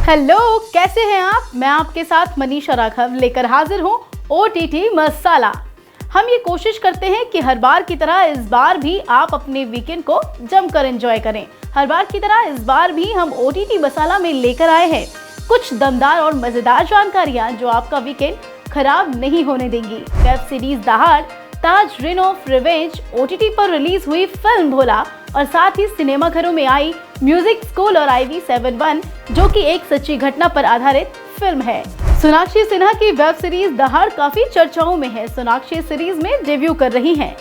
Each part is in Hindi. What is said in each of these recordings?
हेलो, कैसे हैं आप? मैं आपके साथ मनीषा राघव लेकर हाजिर हूँ ओटीटी मसाला। हम ये कोशिश करते हैं कि हर बार की तरह इस बार भी आप अपने वीकेंड को जमकर एंजॉय करें। हर बार की तरह इस बार भी हम ओटीटी मसाला में लेकर आए हैं कुछ दमदार और मजेदार जानकारियां जो आपका वीकेंड खराब नहीं होने देंगी। वेब सीरीज दहाड़, ताज रेन ऑफ रिवेंज, ओटीटी पर रिलीज हुई फिल्म भोला और साथ ही सिनेमाघरों में आई म्यूजिक स्कूल और IV71 जो कि एक सच्ची घटना पर आधारित फिल्म है। सोनाक्षी सिन्हा की वेब सीरीज दहाड़ काफी चर्चाओं में है। सोनाक्षी सीरीज में डेब्यू कर रही हैं।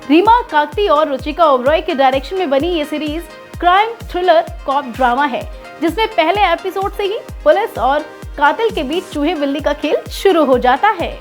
रीमा काकती और रुचिका ओबरॉय के डायरेक्शन में बनी ये series crime thriller cop drama है, जिसमें पहले एपिसोड से ही पुलिस और कातिल के बीच चूहे बिल्ली का खेल शुरू हो जाता है।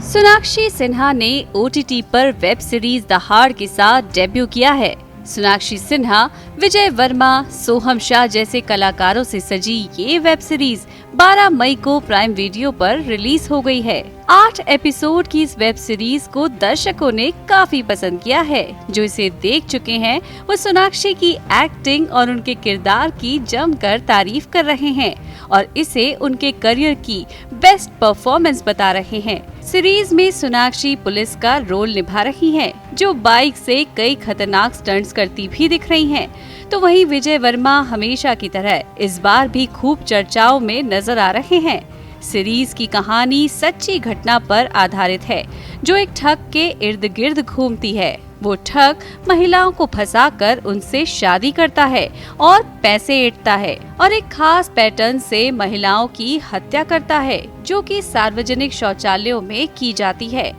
सोनाक्षी सिन्हा ने ओटीटी पर वेब सीरीज दहाड़ के साथ डेब्यू किया है। सोनाक्षी सिन्हा, विजय वर्मा, सोहम शाह जैसे कलाकारों से सजी ये वेब सीरीज 12 मई को प्राइम वीडियो पर रिलीज हो गई है। 8 एपिसोड की इस वेब सीरीज को दर्शकों ने काफी पसंद किया है। जो इसे देख चुके हैं वो सोनाक्षी की एक्टिंग और उनके किरदार की जमकर तारीफ कर रहे हैं और इसे उनके करियर की बेस्ट परफॉर्मेंस बता रहे हैं। सीरीज में सोनाक्षी पुलिस का रोल निभा रही हैं, जो बाइक से कई खतरनाक स्टंट्स करती भी दिख रही हैं। तो वहीं विजय वर्मा हमेशा की तरह इस बार भी खूब चर्चाओं में नजर आ रहे हैं। सीरीज की कहानी सच्ची घटना पर आधारित है, जो एक ठग के इर्द गिर्द घूमती है। वो ठग महिलाओं को फंसाकर उनसे शादी करता है और पैसे ऐंठता है और एक खास पैटर्न से महिलाओं की हत्या करता है, जो कि सार्वजनिक शौचालयों में की जाती है।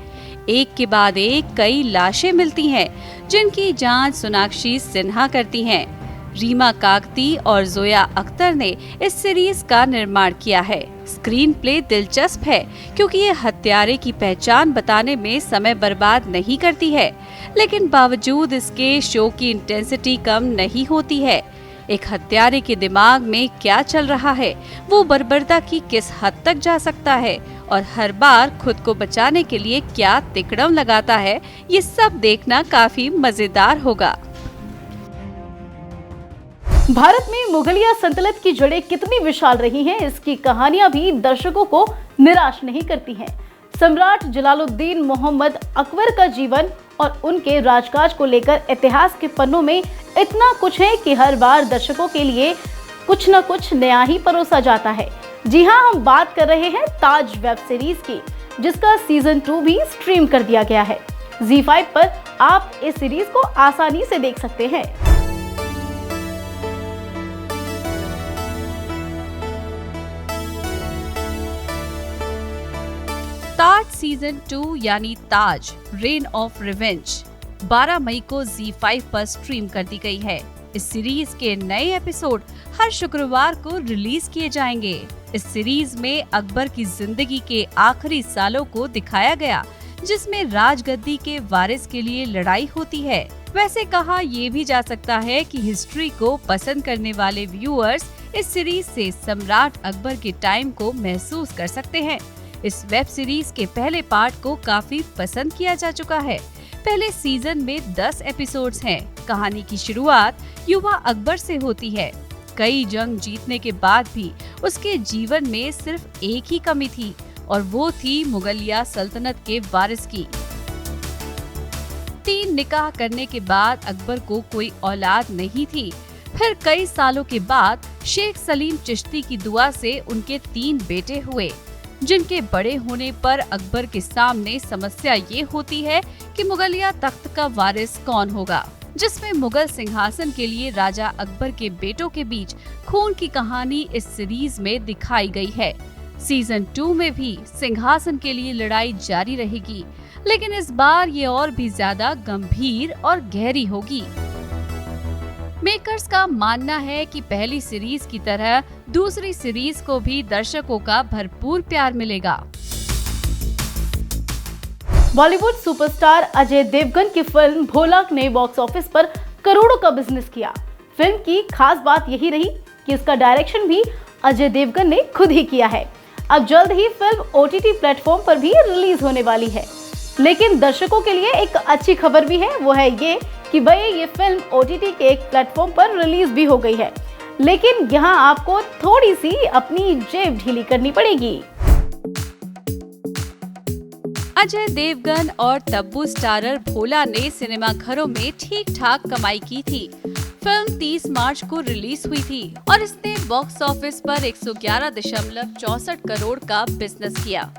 एक के बाद एक कई लाशें मिलती हैं, जिनकी जांच सोनाक्षी सिन्हा करती हैं। रीमा काकती और जोया अख्तर ने इस सीरीज का निर्माण किया है। स्क्रीन प्ले दिलचस्प है क्योंकि ये हत्यारे की पहचान बताने में समय बर्बाद नहीं करती है, लेकिन बावजूद इसके शो की इंटेंसिटी कम नहीं होती है। एक हत्यारे के दिमाग में क्या चल रहा है, वो बर्बरता की किस हद तक जा सकता है और हर बार खुद को बचाने के लिए क्या तिकड़म लगाता है, ये सब देखना काफी मजेदार होगा। भारत में मुगलिया सल्तनत की जड़ें कितनी विशाल रही हैं, इसकी कहानियां भी दर्शकों को निराश नहीं करती हैं। सम्राट जलालुद्दीन मोहम्मद अकबर का जीवन और उनके राजकाज को लेकर इतिहास के पन्नों में इतना कुछ है कि हर बार दर्शकों के लिए कुछ न कुछ नया ही परोसा जाता है। जी हाँ, हम बात कर रहे हैं ताज वेब सीरीज की, जिसका सीजन 2 भी स्ट्रीम कर दिया गया है। ZEE5 पर आप इस सीरीज को आसानी से देख सकते हैं। ताज सीजन 2 यानी ताज रेन ऑफ रिवेंज 12 मई को ZEE5 पर स्ट्रीम कर दी गई है। इस सीरीज के नए एपिसोड हर शुक्रवार को रिलीज किए जाएंगे। इस सीरीज में अकबर की जिंदगी के आखिरी सालों को दिखाया गया, जिसमें राजगद्दी के वारिस के लिए लड़ाई होती है। वैसे कहा ये भी जा सकता है कि हिस्ट्री को पसंद करने वाले व्यूअर्स इस सीरीज से सम्राट अकबर के टाइम को महसूस कर सकते हैं। इस वेब सीरीज के पहले पार्ट को काफी पसंद किया जा चुका है। पहले सीजन में 10 एपिसोड्स हैं। कहानी की शुरुआत युवा अकबर से होती है। कई जंग जीतने के बाद भी उसके जीवन में सिर्फ एक ही कमी थी और वो थी मुगलिया सल्तनत के वारिस की। 3 निकाह करने के बाद अकबर को कोई औलाद नहीं थी। फिर कई सालों के बाद शेख सलीम चिश्ती की दुआ से उनके 3 बेटे हुए, जिनके बड़े होने पर अकबर के सामने समस्या ये होती है कि मुगलिया तख्त का वारिस कौन होगा, जिसमें मुगल सिंहासन के लिए राजा अकबर के बेटों के बीच खून की कहानी इस सीरीज में दिखाई गई है। सीजन 2 में भी सिंहासन के लिए लड़ाई जारी रहेगी, लेकिन इस बार ये और भी ज्यादा गंभीर और गहरी होगी। मेकर्स का मानना है कि पहली सीरीज की तरह दूसरी सीरीज को भी दर्शकों का भरपूर प्यार मिलेगा। बॉलीवुड सुपरस्टार अजय देवगन की फिल्म भोला ने बॉक्स ऑफिस पर करोड़ों का बिजनेस किया। फिल्म की खास बात यही रही कि इसका डायरेक्शन भी अजय देवगन ने खुद ही किया है। अब जल्द ही फिल्म OTT प्लेटफॉर्म पर भी रिलीज होने वाली है। लेकिन दर्शकों के लिए एक अच्छी खबर भी है, वो है ये कि भाई ये फिल्म OTT के एक प्लेटफॉर्म पर रिलीज भी हो गई है। लेकिन यहाँ आपको थोड़ी सी अपनी जेब ढीली करनी पड़ेगी। अजय देवगन और तब्बू स्टारर भोला ने सिनेमा घरों में ठीक ठाक कमाई की थी। फिल्म 30 मार्च को रिलीज हुई थी और इसने बॉक्स ऑफिस पर 111.64 करोड़ का बिजनेस किया।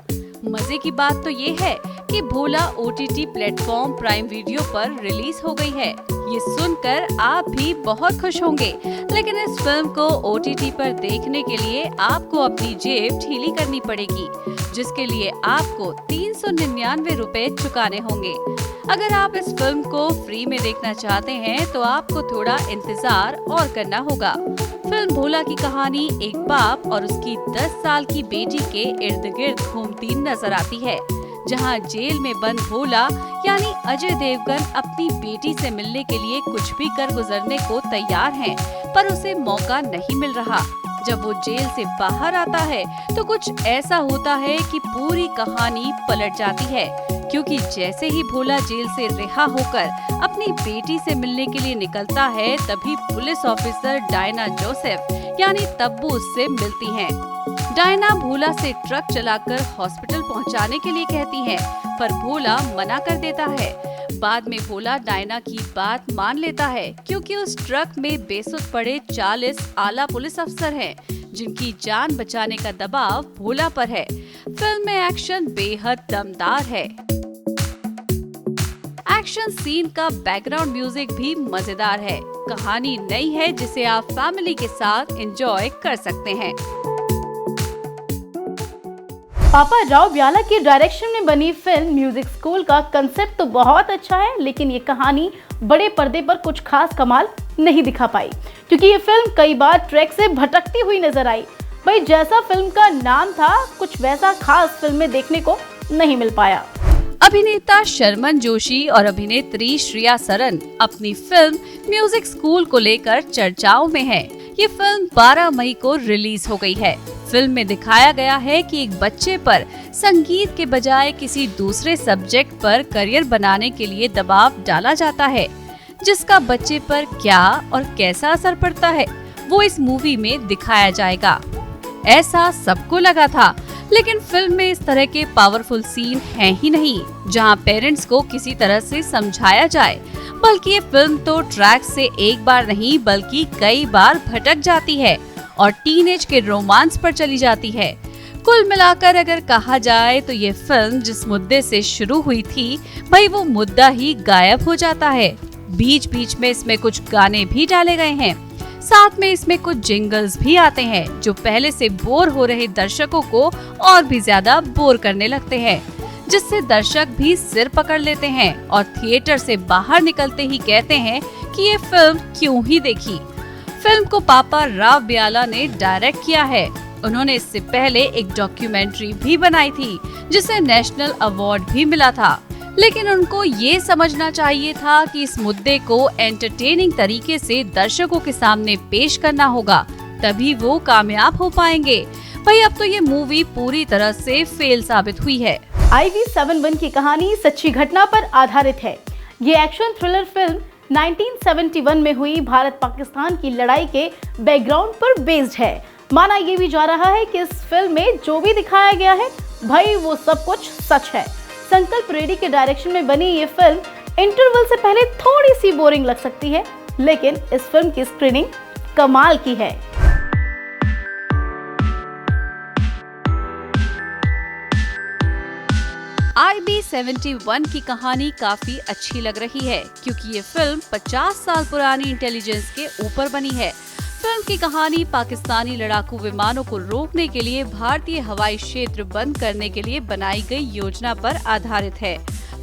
मजे की बात तो ये है कि भोला OTT प्लेटफॉर्म प्राइम वीडियो पर रिलीज हो गई है। ये सुनकर आप भी बहुत खुश होंगे, लेकिन इस फिल्म को OTT पर देखने के लिए आपको अपनी जेब ढीली करनी पड़ेगी, जिसके लिए आपको 399 रुपए चुकाने होंगे। अगर आप इस फिल्म को फ्री में देखना चाहते हैं तो आपको थोड़ा इंतजार और करना होगा। फिल्म भोला की कहानी एक बाप और उसकी 10 साल की बेटी के इर्द गिर्द घूमती नजर आती है, जहां जेल में बंद भोला यानी अजय देवगन अपनी बेटी से मिलने के लिए कुछ भी कर गुजरने को तैयार हैं, पर उसे मौका नहीं मिल रहा। जब वो जेल से बाहर आता है तो कुछ ऐसा होता है कि पूरी कहानी पलट जाती है, क्योंकि जैसे ही भोला जेल से रिहा होकर अपनी बेटी से मिलने के लिए निकलता है, तभी पुलिस ऑफिसर डायना जोसेफ यानी तब्बू उससे मिलती हैं। डायना भोला से ट्रक चलाकर हॉस्पिटल पहुंचाने के लिए कहती है, पर भोला मना कर देता है। बाद में भोला डायना की बात मान लेता है, क्योंकि उस ट्रक में बेसुध पड़े 40 आला पुलिस अफसर हैं, जिनकी जान बचाने का दबाव भोला पर है। फिल्म में एक्शन बेहद दमदार है। एक्शन सीन का बैकग्राउंड म्यूजिक भी मजेदार है। कहानी नई है जिसे आप फैमिली के साथ एंजॉय कर सकते हैं। पापा राव ब्याला की डायरेक्शन में बनी फिल्म म्यूजिक स्कूल का कंसेप्ट तो बहुत अच्छा है, लेकिन ये कहानी बड़े पर्दे पर कुछ खास कमाल नहीं दिखा पाई, क्योंकि ये फिल्म कई बार ट्रैक से भटकती हुई नजर आई। भाई जैसा फिल्म का नाम था, कुछ वैसा खास फिल्म में देखने को नहीं मिल पाया। अभिनेता शर्मन जोशी और अभिनेत्री श्रेया सरन अपनी फिल्म म्यूजिक स्कूल को लेकर चर्चाओं में है। ये फिल्म 12 मई को रिलीज हो गई है। फिल्म में दिखाया गया है कि एक बच्चे पर संगीत के बजाय किसी दूसरे सब्जेक्ट पर करियर बनाने के लिए दबाव डाला जाता है, जिसका बच्चे पर क्या और कैसा असर पड़ता है वो इस मूवी में दिखाया जाएगा। ऐसा सबको लगा था, लेकिन फिल्म में इस तरह के पावरफुल सीन हैं ही नहीं जहां पेरेंट्स को किसी तरह से समझाया जाए, बल्कि ये फिल्म तो ट्रैक से एक बार नहीं बल्कि कई बार भटक जाती है और टीनेज के रोमांस पर चली जाती है। कुल मिलाकर अगर कहा जाए तो ये फिल्म जिस मुद्दे से शुरू हुई थी, भाई वो मुद्दा ही गायब हो जाता है। बीच बीच में इसमें कुछ गाने भी डाले गए हैं, साथ में इसमें कुछ जिंगल्स भी आते हैं जो पहले से बोर हो रहे दर्शकों को और भी ज्यादा बोर करने लगते हैं, जिससे दर्शक भी सिर पकड़ लेते हैं और थिएटर से बाहर निकलते ही कहते हैं कि ये फिल्म क्यों ही देखी। फिल्म को पापा राव ब्याला ने डायरेक्ट किया है। उन्होंने इससे पहले एक डॉक्यूमेंट्री भी बनाई थी जिसे नेशनल अवार्ड भी मिला था, लेकिन उनको ये समझना चाहिए था कि इस मुद्दे को एंटरटेनिंग तरीके से दर्शकों के सामने पेश करना होगा, तभी वो कामयाब हो पाएंगे। भाई अब तो ये मूवी पूरी तरह से फेल साबित हुई है। IV-71 की कहानी सच्ची घटना पर आधारित है। ये एक्शन थ्रिलर फिल्म 1971 में हुई भारत पाकिस्तान की लड़ाई के बैकग्राउंड पर बेस्ड है। माना ये भी जा रहा है कि इस फिल्म में जो भी दिखाया गया है भाई वो सब कुछ सच है। संकल्प रेड्डी के डायरेक्शन में बनी ये फिल्म इंटरवल से पहले थोड़ी सी बोरिंग लग सकती है, लेकिन इस फिल्म की स्क्रीनिंग कमाल की है। IB-71 की कहानी काफी अच्छी लग रही है, क्योंकि ये फिल्म 50 साल पुरानी इंटेलिजेंस के ऊपर बनी है। फिल्म की कहानी पाकिस्तानी लड़ाकू विमानों को रोकने के लिए भारतीय हवाई क्षेत्र बंद करने के लिए बनाई गई योजना पर आधारित है।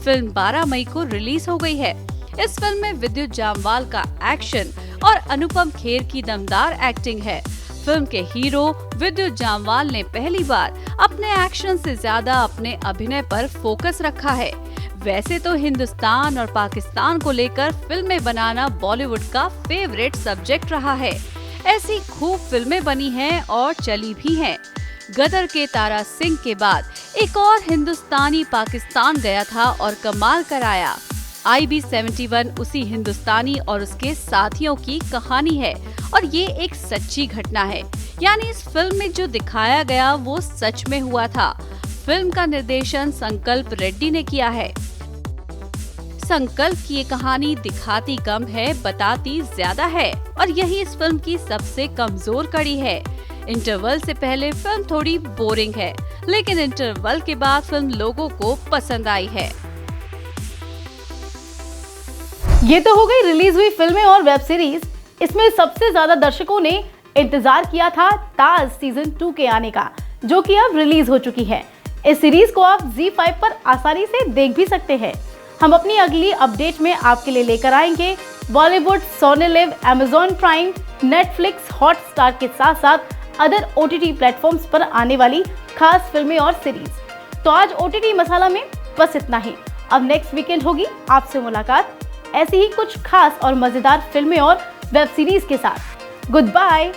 फिल्म 12 मई को रिलीज हो गई है। इस फिल्म में विद्युत जामवाल का एक्शन और अनुपम खेर की दमदार एक्टिंग है। फिल्म के हीरो विद्युत जामवाल ने पहली बार अपने एक्शन से ज्यादा अपने अभिनय पर फोकस रखा है। वैसे तो हिंदुस्तान और पाकिस्तान को लेकर फिल्में बनाना बॉलीवुड का फेवरेट सब्जेक्ट रहा है। ऐसी खूब फिल्में बनी हैं और चली भी हैं। गदर के तारा सिंह के बाद एक और हिंदुस्तानी पाकिस्तान गया था और कमाल कराया। IB-71 उसी हिंदुस्तानी और उसके साथियों की कहानी है और ये एक सच्ची घटना है। यानी इस फिल्म में जो दिखाया गया वो सच में हुआ था। फिल्म का निर्देशन संकल्प रेड्डी ने किया है। संकल्प की ये कहानी दिखाती कम है, बताती ज्यादा है और यही इस फिल्म की सबसे कमजोर कड़ी है। इंटरवल से पहले फिल्म थोड़ी बोरिंग है, लेकिन इंटरवल के बाद फिल्म लोगों को पसंद आई है। ये तो हो गई रिलीज हुई फिल्में और वेब सीरीज। इसमें सबसे ज्यादा दर्शकों ने इंतजार किया था ताज सीजन 2 के आने का, जो कि अब रिलीज हो चुकी है। इस सीरीज को आप ZEE5 पर आसानी से देख भी सकते हैं। हम अपनी अगली अपडेट में आपके लिए लेकर आएंगे Bollywood, Sony LIV, Amazon Prime, Netflix, Hotstar के साथ साथ अदर OTT प्लेटफॉर्म्स पर आने वाली खास फिल्में और सीरीज। तो आज OTT मसाला में बस इतना ही। अब नेक्स्ट वीकेंड होगी आपसे मुलाकात ऐसी ही कुछ खास और मजेदार फिल्में और वेब सीरीज के साथ। Good bye.